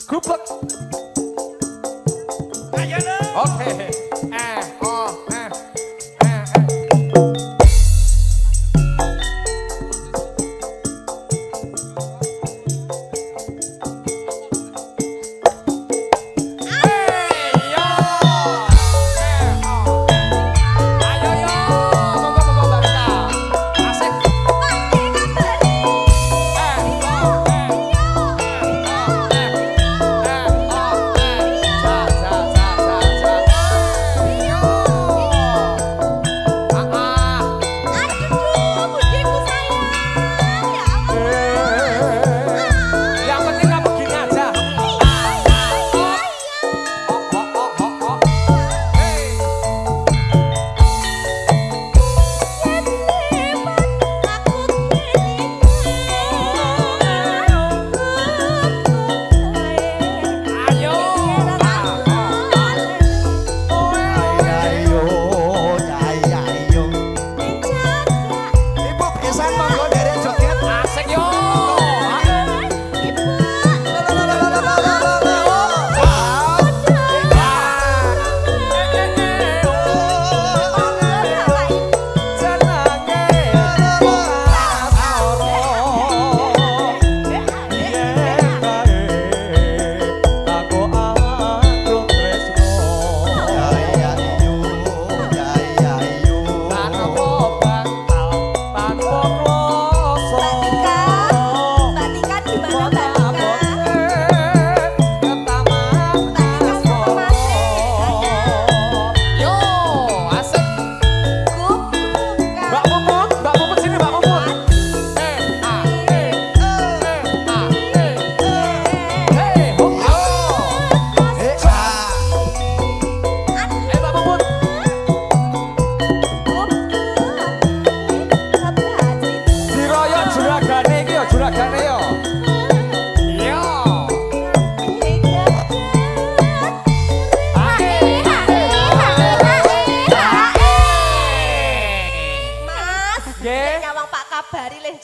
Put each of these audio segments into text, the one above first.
Gubek. Ayo no. Oke.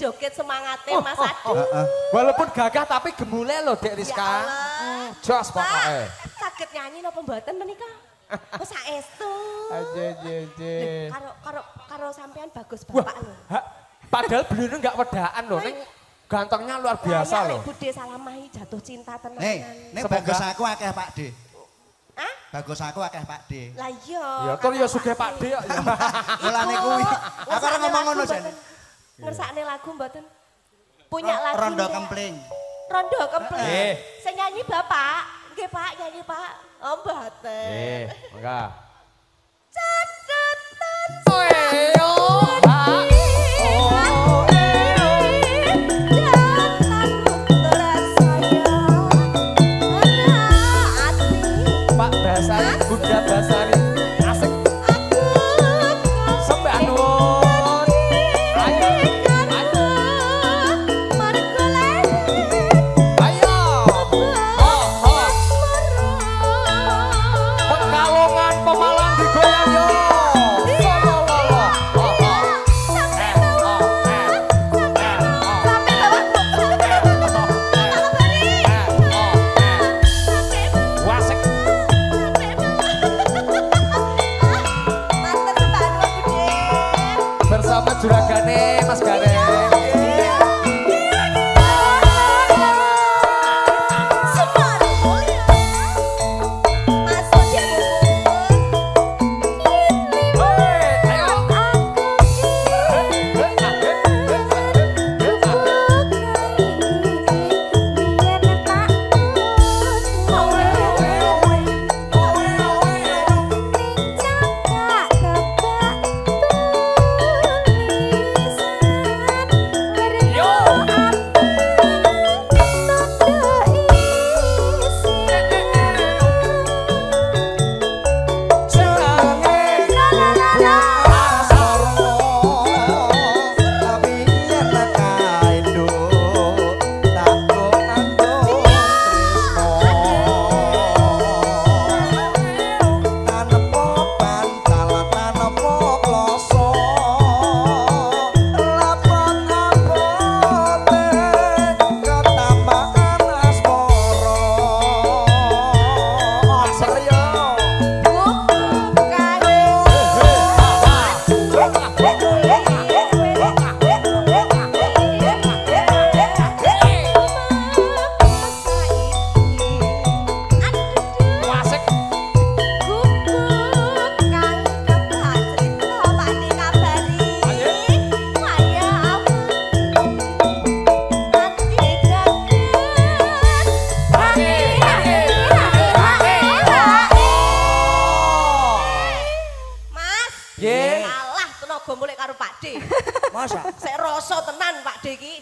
joget semangatnya Mas Adi. Walaupun gagah tapi gemule loh Dek Rizka. Jos pokoknya. Sakit nyanyi napa mboten menika? Kok saestu. Aje. Karo sampean bagus Bapak lho. Padahal beliau enggak wedaan loh, ning gantengnya luar biasa loh. Bude Salamahi jatuh cinta tenan. Nek bagus aku akeh Pak D. Hah? Bagus aku akeh Pak D. Lah iya. Ya tur ya sugih Pak D ya. Mulane kuwi. Aku ora ngomong ngono jane. Ngersakne lagu mboten? Punya lagu. Rondo Kempling. Rondo Kempling. Sing nyanyi Bapak. Nggih Pak, nyanyi Pak. Oh mboten. Mangga. Catetan. Oyo. Pak Basari, Bunda Basari, asik. Sembah nuwun. Ayo. Pekalongan Pemalang digoyang yo.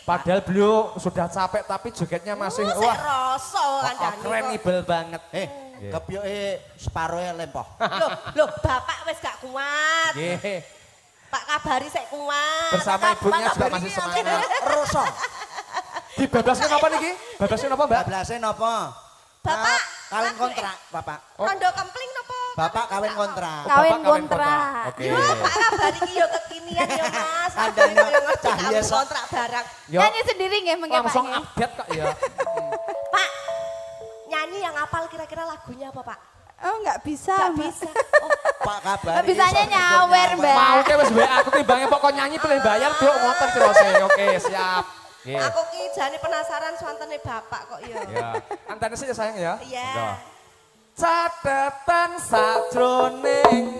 Padahal beliau sudah capek tapi jogetnya masih wah. Rasa kandhane. Krenibel banget. Kepyoke separohe lempoh. Loh, bapak wis gak kuat. Nggih. Pak kabari sik kuat. Bersama ibunya juga masih semangat. Roso. Dibablaskan apa niki? Bablaskan apa, Mbak? Bablase napa? Bapak Kawin kontrak, Bapak. Rondo kempling napa? Bapak kawin kontrak. Kawin kontrak. Oke. Yo, Pak kabari iki yo kekinian yo, Mas. Andane Yo ngerti cahya kawin sok. kontrak barang. Yo, Nyanyi sendiri nggih mengke Pak. langsung nggih? update kok ya. Pak, nyanyi yang apal kira-kira lagunya apa, Pak? Oh enggak bisa. Gak Mbak. bisa. Oh, Pak kabar. Nggak bisanya nyawer, Mbak. Mau ke wis WA aku timbangnya pokok nyanyi pilih bayar Duk ngoten terus. Oke, siap. Nggih. aku ki jane penasaran swantene bapak kok yo. Ya, antene sih ya sayang ya. Iya. Catatan sajroning